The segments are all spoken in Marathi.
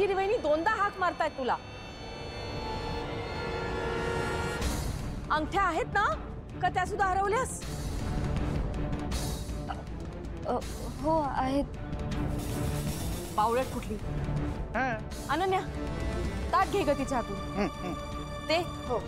अंजली वहिनी दोनदा हाक मारतायत तुला। अंगठ्या आहेत ना का त्या सुद्धा हरवल्यास? हो आहेत। पावळट कुठली? अनन्या ताट घे ग तिच्या हातून ते। हो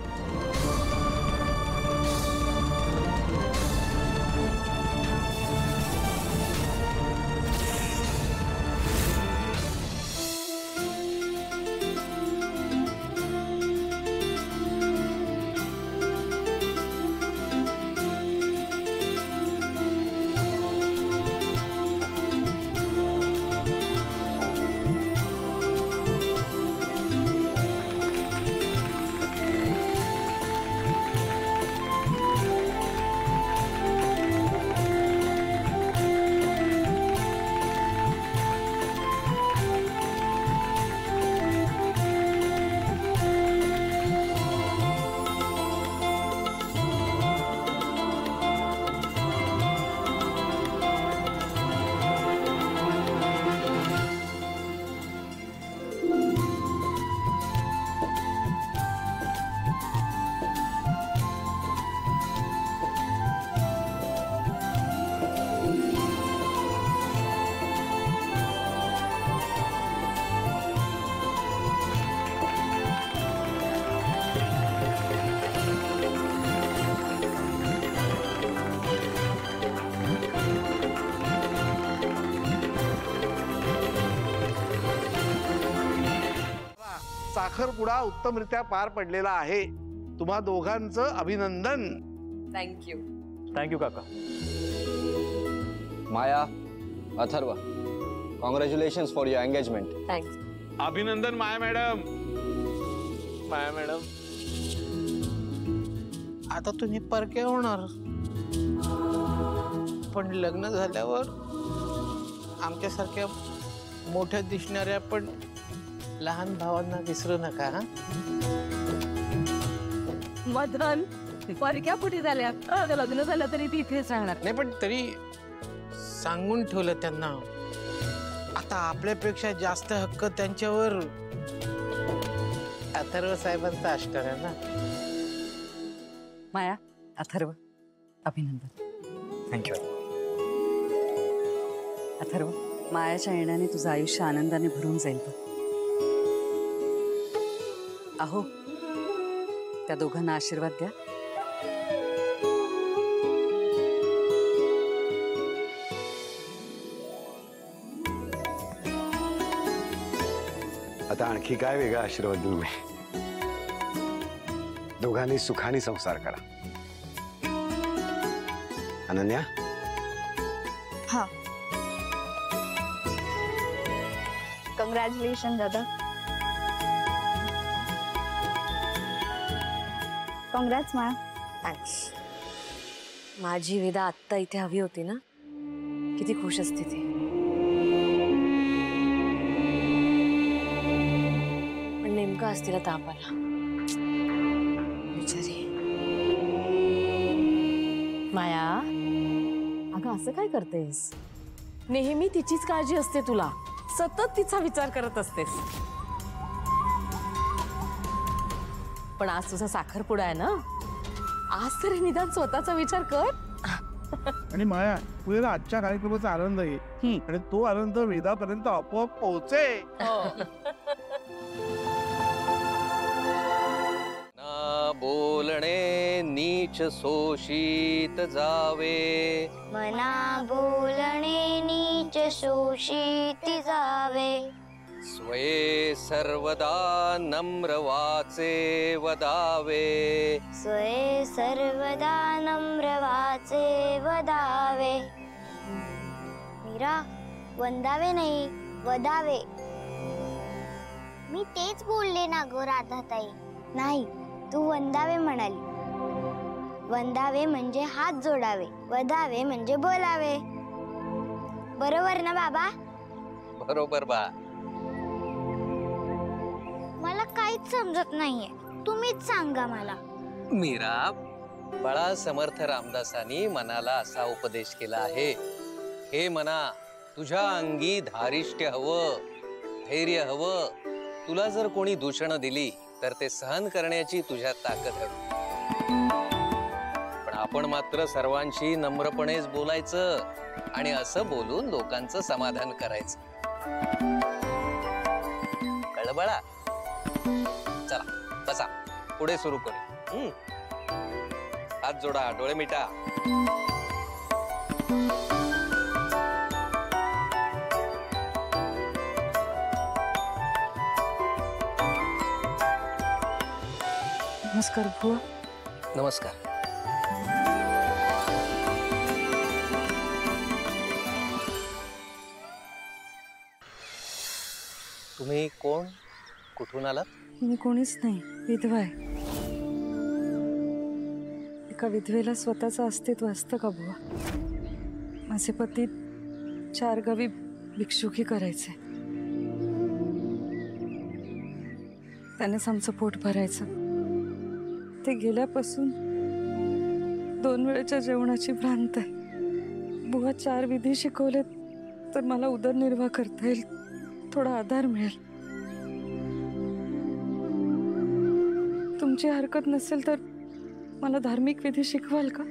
साखरपुडा उत्तमरित्या पार पडलेला आहे। तुम्हा दोघांचं अभिनंदन। थँक्यू। थँक्यू काका। Maya, Atharva, congratulations for your engagement. Thanks. अभिनंदन माया मॅडम। माया मॅडम आता तुम्ही परके होणार, पण लग्न झाल्यावर आमच्यासारख्या मोठ्या दिसणाऱ्या पण लहान भावांना विसरू नका। हा मदन परक्या कुठे झाल्या? लग्न झालं तरी ती इथेच राहणार नाही, पण तरी सांगून ठेवलं त्यांना। आता आपल्यापेक्षा जास्त हक्क त्यांच्यावर अथर्व साहेबांचा असणार आहे ना। माया, अथर्व, अभिनंदन। थँक्यू। अथर्व, मायाच्या येण्याने तुझं आयुष्य आनंदाने भरून जाईल। अहो, त्या दोघांना आशीर्वाद द्या। आता आणखी काय वेगळा आशीर्वाद देऊ मी? दोघांनी सुखाने संसार करा। अनन्या, हाँ, कंग्रॅच्युलेशन दादा। काँग्रेट्स माया। थँक्स। माझी विदा आत्ता इथे हवी होती ना, किती खुश असते ती। पण नेमकं आज तिला ताप आला बिचारी। माया, अगं असं काय करतेस? नेहमी तिचीच काळजी असते तुला, सतत तिचा विचार करत असतेस। पण आज तुझा साखरपुडा आहे ना, आज तरी निदान स्वतःचा विचार कर। आणि माया, तुला आजच्या कार्यक्रमाचा आनंद आहे आणि तो आनंद वेदापर्यंत आपोआप पोहोचे। ना बोलणे नीच शोषित जावे, मना बोलणे नीच शोषित जावे, स्वये सर्वदा नम्र वाचे वदावे, स्वये सर्वदा नम्र वाचे वदावे। मीरा, वंदावे नाही वदावे। मी तेच बोलले ना गो राधाताई। नाही, तू वंदावे म्हणाली। वंदावे म्हणजे हात जोडावे, वदावे म्हणजे बोलावे। बरोबर ना बाबा? बरोबर बा। मला काहीच समजत नाहीये, तुम्हीच सांगा मला। मीरा, बळा समर्थ रामदासांनी मनाला असा उपदेश केला आहे, हे मना, तुझ्या अंगी धारिष्ट्य हवं, धैर्य हवं, तुला जर कोणी दूषणं दिली तर ते सहन करण्याची तुझ्यात ताकद हवी. पण आपण मात्र सर्वांशी नम्रपणेच बोलायचं आणि असं बोलून लोकांचं समाधान करायचं. कळलं बाळा? चला बसा, पुढे सुरू करू. हात जोडा, डोळे मिटा. नमस्कार बुवा. नमस्कार. तुम्ही कोण, कुठून आलात? मी कोणीच नाही, विधवा आहे. एका विधवेला स्वतःचं अस्तित्व असतं का बुवा? माझे पती 4 गावी भिक्षुकी करायचे. त्यानेच आमचं पोट भरायचं. ते गेल्यापासून 2 वेळेच्या जेवणाची भ्रांत आहे. बुवा 4 विधी शिकवलेत तर मला उदरनिर्वाह करता येईल, थोडा आधार मिळेल. तुमची हरकत नसेल तर मला धार्मिक विधी शिकवाल का?